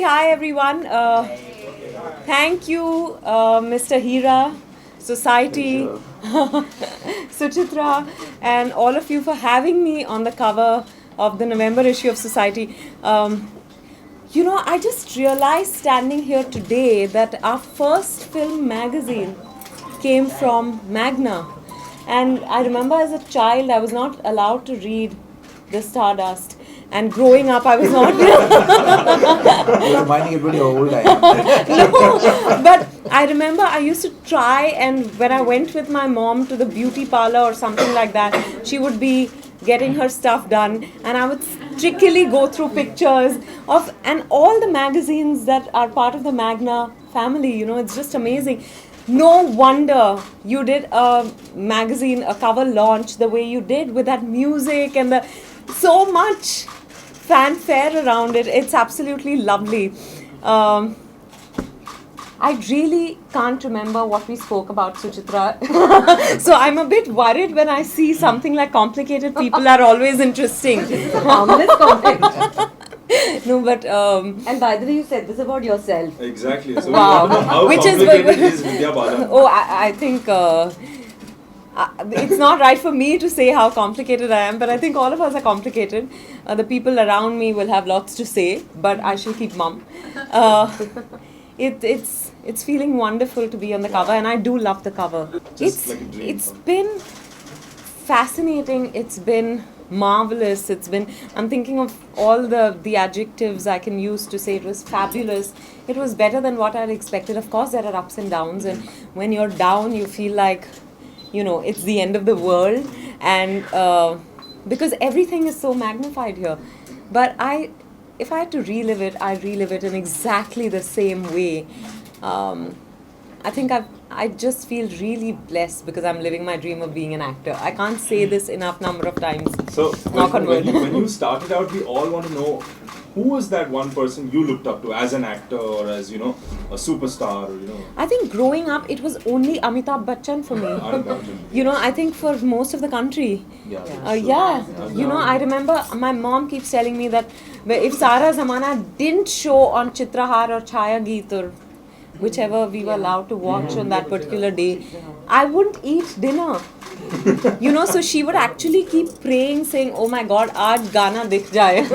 hi everyone. Thank you, Mr. Hira, Society, Suchitra, and all of you for having me on the cover of the November issue of Society. I just realized standing here today that our first film magazine came from Magna. And I remember as a child, I was not allowed to read The Stardust. And growing up, I was not. You're reminding everybody how old I am. No, but I remember I used to try, and when I went with my mom to the beauty parlor or something like that, she would be getting her stuff done, and I would strictly go through pictures of and all the magazines that are part of the Magna family. It's just amazing. No wonder you did a magazine, a cover launch the way you did with that music and the so much fanfare around it. It's absolutely lovely. I really can't remember what we spoke about, Suchitra. So I'm a bit worried when I see something like complicated people are always interesting. Harmless comment. No, but And by the way, you said this about yourself. Exactly. So Wow. we want to know how Which is complicated is Vidya Balan. oh, I think it's not right for me to say how complicated I am, but I think all of us are complicated. The people around me will have lots to say, but I shall keep mum. It's feeling wonderful to be on the cover, and I do love the cover. Just like a dream. It's been fascinating. It's been marvelous. I'm thinking of all the adjectives I can use to say it was fabulous. It was better than what I had expected. Of course, there are ups and downs, and when you're down, you feel like, it's the end of the world, and because everything is so magnified here. But if I had to relive it, I relive it in exactly the same way. I think I just feel really blessed because I'm living my dream of being an actor. I can't say this enough number of times. So Knock on wood. when you started out, we all want to know who was that one person you looked up to as an actor or as a superstar or I think growing up, it was only Amitabh Bachchan for me. I think for most of the country. Yeah. I remember my mom keeps telling me that if Sara Zamana didn't show on Chitrahar or Chaya Geet or whichever we were allowed to watch on that particular day, I wouldn't eat dinner. So she would actually keep praying, saying, "Oh my God, aaj Gana dikh jaye."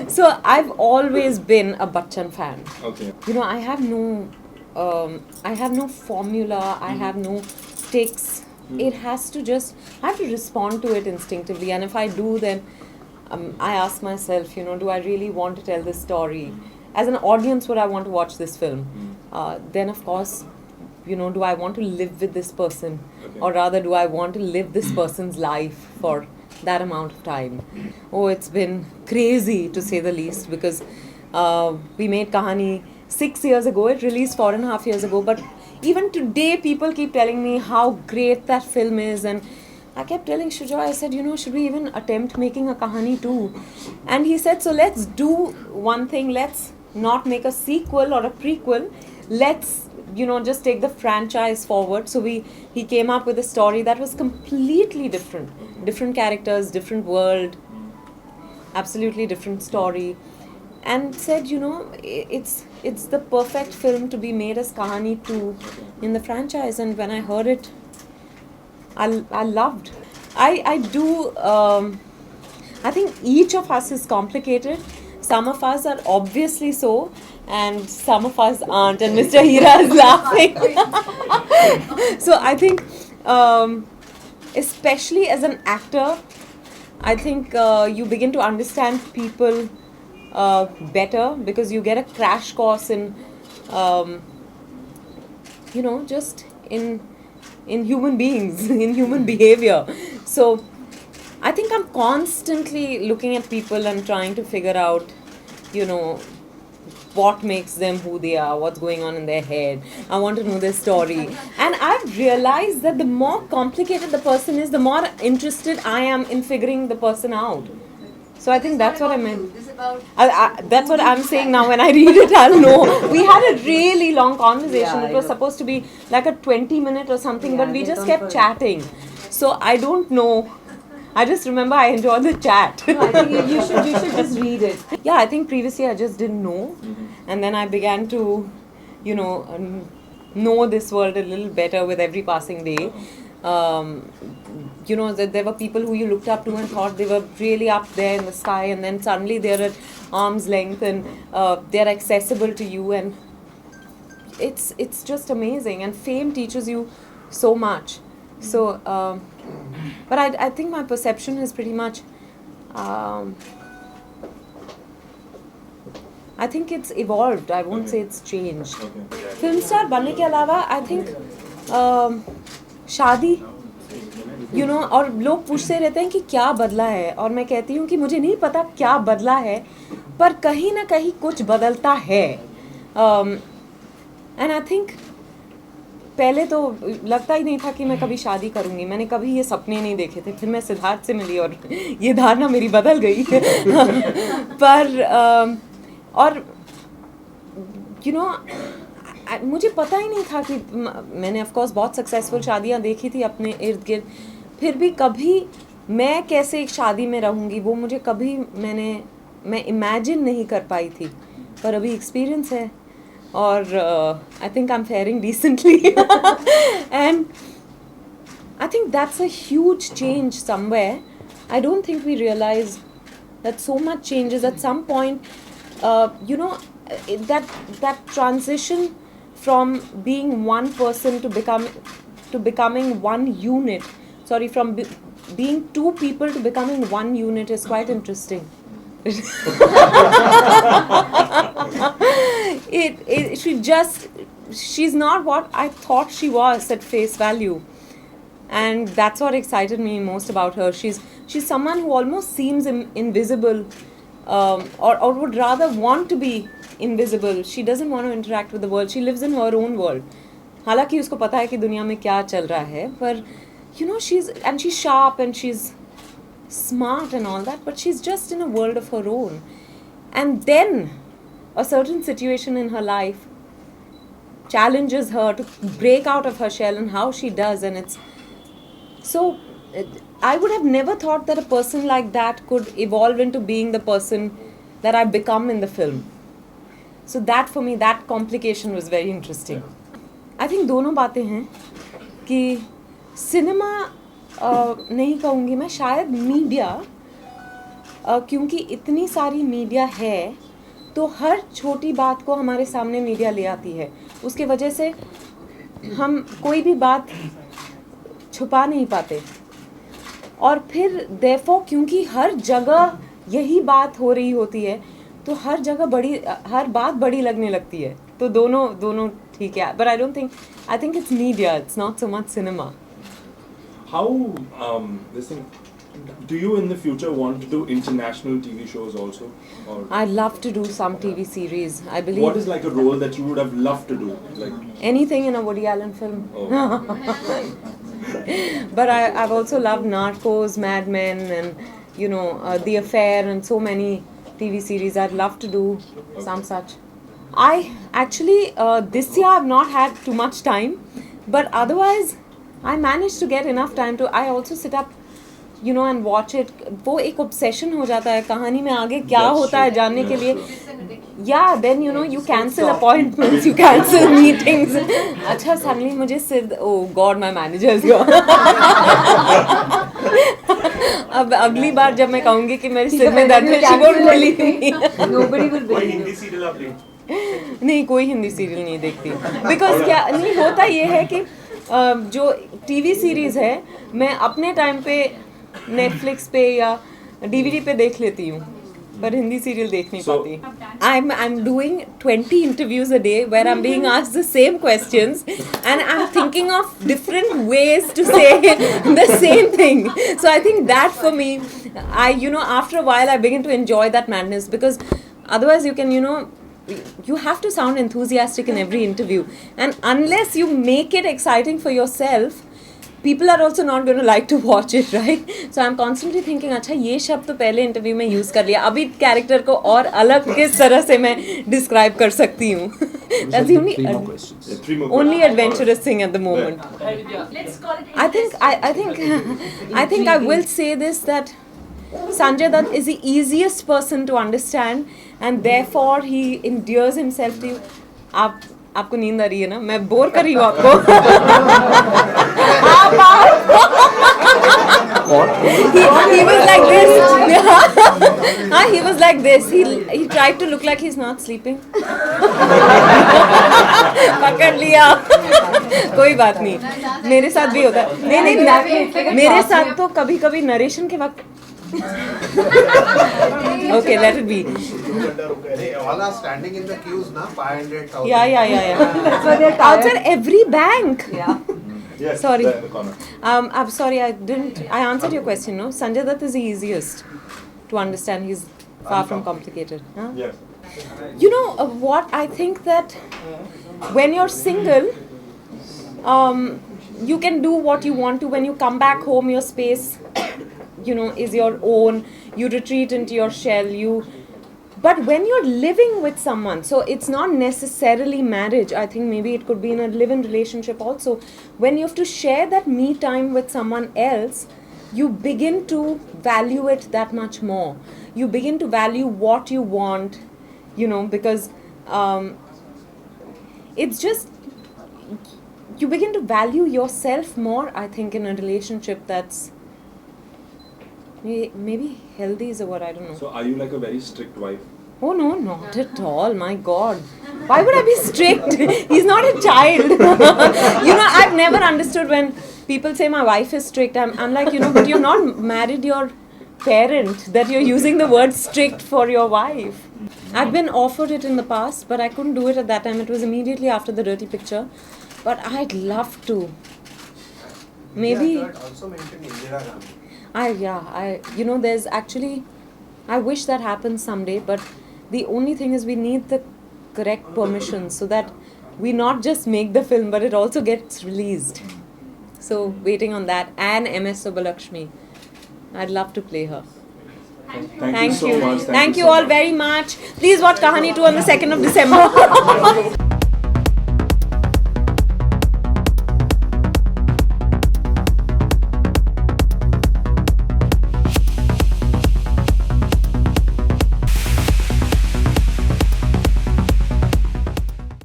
So I've always been a Bachchan fan. Okay. I have no formula. I have no sticks. It has to I have to respond to it instinctively. And if I do, then I ask myself, do I really want to tell this story? As an audience, would I want to watch this film? Then, of course, do I want to live with this person? Okay. Or rather, do I want to live this person's life for that amount of time? Oh, it's been crazy to say the least, because we made Kahani 6 years ago. It released 4.5 years ago. But even today, people keep telling me how great that film is. And I kept telling Shujoy, I said, should we even attempt making a Kahani too? And he said, so let's do one thing. Let's not make a sequel or a prequel. Let's just take the franchise forward. So he came up with a story that was completely different characters, different world, absolutely different story, and said, it's the perfect film to be made as Kahani 2 in the franchise. And when I heard it, I loved. I do. I think each of us is complicated. Some of us are obviously so, and some of us aren't. And Mr. Hira is laughing. So I think, especially as an actor, I think you begin to understand people better, because you get a crash course in, just in human beings, in human behavior. So I think I'm constantly looking at people and trying to figure out, what makes them who they are, what's going on in their head. I want to know their story. And I've realized that the more complicated the person is, the more interested I am in figuring the person out. So I think that's what I meant. That's what I'm saying now. When I read it, I'll know. We had a really long conversation. It was supposed to be like a 20-minute or something, but we just kept chatting. So I don't know. I just remember I enjoyed the chat. No, I think you should just read it. Yeah, I think previously I just didn't know, and then I began to, know this world a little better with every passing day. That there were people who you looked up to and thought they were really up there in the sky, and then suddenly they're at arm's length and they're accessible to you, and it's just amazing. And fame teaches you so much. So, but I think my perception is pretty much. I think it's evolved. I won't say it's changed. Okay. Film star बनने के अलावा I think शादी और लोग पूछते रहते हैं कि क्या बदला है, और मैं कहती हूँ कि मुझे नहीं पता क्या बदला है, पर कहीं ना कहीं कुछ बदलता है. एंड आई थिंक पहले तो लगता ही नहीं था कि मैं कभी शादी करूँगी. मैंने कभी ये सपने नहीं देखे थे. फिर मैं सिद्धार्थ से मिली और ये धारणा मेरी बदल गई. पर और मुझे पता ही नहीं था कि मैंने ऑफ कोर्स बहुत सक्सेसफुल शादियां देखी थी अपने इर्द गिर्द, फिर भी कभी मैं कैसे एक शादी में रहूँगी वो मुझे कभी मैं इमेजिन नहीं कर पाई थी. पर अभी एक्सपीरियंस है और I think I am faring decently. And I think that's a huge change somewhere. I don't think we realise that so much changes at some point. That transition from being one person to becoming one unit, from being two people to becoming one unit is quite interesting. She's not what I thought she was at face value, and that's what excited me most about her. She's someone who almost seems invisible, or would rather want to be invisible. She doesn't want to interact with the world. She lives in her own world. हालांकि उसको पता है कि दुनिया में क्या चल रहा है, पर she's sharp and she's smart and all that, but she's just in a world of her own. And then a certain situation in her life challenges her to break out of her shell, and how she does, and it's so. I would have never thought that a person like that could evolve into being the person that I've become in the film. So that for me, that complication was very interesting. I think दोनों बातें हैं कि cinema नहीं कहूँगी मैं, शायद media, क्योंकि इतनी सारी मीडिया है तो हर छोटी बात को हमारे सामने मीडिया ले आती है. उसके वजह से हम कोई भी बात छुपा नहीं पाते. और फिर therefore क्योंकि हर जगह यही बात हो रही होती है तो हर बात बड़ी लगने लगती है. तो दोनों ठीक है. But I think it's media, it's not so much cinema. How do you in the future want to do international TV shows also? Or I'd love to do some TV series. I believe. What is like a role that you would have loved to do? Like anything in a Woody Allen film. Oh. But I've also loved Narcos, Mad Men, and The Affair, and so many TV series. I'd love to do some such. I actually this year I've not had too much time, but otherwise I managed to get enough time to. I also sit up, and watch it. वो एक obsession हो जाता है कहानी में आगे क्या होता है जानने के लिए. Yeah, then you cancel appointments, you cancel meetings. अच्छा suddenly मुझे oh God, my manager is here. अब अगली बार जब मैं कहूँगी कि मेरे सिर में दर्द है, she won't believe me. Nobody will believe you. Hindi serial आप देख? नहीं, कोई हिंदी सीरियल नहीं देखती. Because क्या नहीं होता ये है कि जो टीवी सीरीज है मैं अपने टाइम पे नेटफ्लिक्स पे या डीवीडी पे देख लेती हूँ, पर हिंदी सीरियल देख नहीं पाती. I'm doing 20 interviews a day where I'm being asked the same questions and I'm thinking of different ways to say the same thing. So I think that for me, after a while I begin to enjoy that madness, because otherwise you can, you have to sound enthusiastic in every interview, and unless you make it exciting for yourself, people are also not going to like to watch it, right? So I'm constantly thinking, अच्छा ये शब्द तो पहले interview में use कर लिया, अभी character को और अलग किस तरह से मैं डिस्क्राइब कर सकती हूँ. That's the only Three more questions. Yeah, 3 more only questions. adventurous thing at the moment. Let's call it. I think I will say this, that Sanjay Dutt is the easiest person to understand, and therefore he endears himself to you. आपको नींद आ रही है ना? मैं bore कर रही हूँ आपको. he was like this. He was like this. He tried to look like he's not sleeping. पकड़ लिया. कोई बात नहीं. मेरे साथ भी होता है. नहीं मेरे साथ तो कभी कभी नरेशन के वक्त. Okay, let it be. They all are standing in the queues now, 500,000. Yeah. That's why they're tired. Outside every bank. Yeah. Yes, Sorry. there in the corner. I'm sorry, I answered your question, no? Sanjay Dutt is the easiest to understand. He's far from complicated. Huh? Yes. You know what? I think that when you're single, you can do what you want to. When you come back home, your space, is your own. You retreat into your shell. But when you're living with someone, so it's not necessarily marriage. I think maybe it could be in a live-in relationship also. When you have to share that me time with someone else, you begin to value it that much more. You begin to value what you want, because it's just, you begin to value yourself more, I think, in a relationship that's maybe healthy is a word, I don't know. So are you like a very strict wife? Oh no, not at all, my God. Why would I be strict? He's not a child. I've never understood when people say my wife is strict. I'm like, but you've not married your parent, that you're using the word strict for your wife. I've been offered it in the past, but I couldn't do it at that time. It was immediately after the Dirty Picture. But I'd love to. Maybe. Yeah, also mentioned Indira Gandhi. There's actually, I wish that happens someday, but the only thing is we need the correct permissions so that we not just make the film, but it also gets released. So, waiting on that. And MS Subbulakshmi. I'd love to play her. Thank you so much. Thank you so all much. very much. Please watch Kahani 2 on the 2nd of December.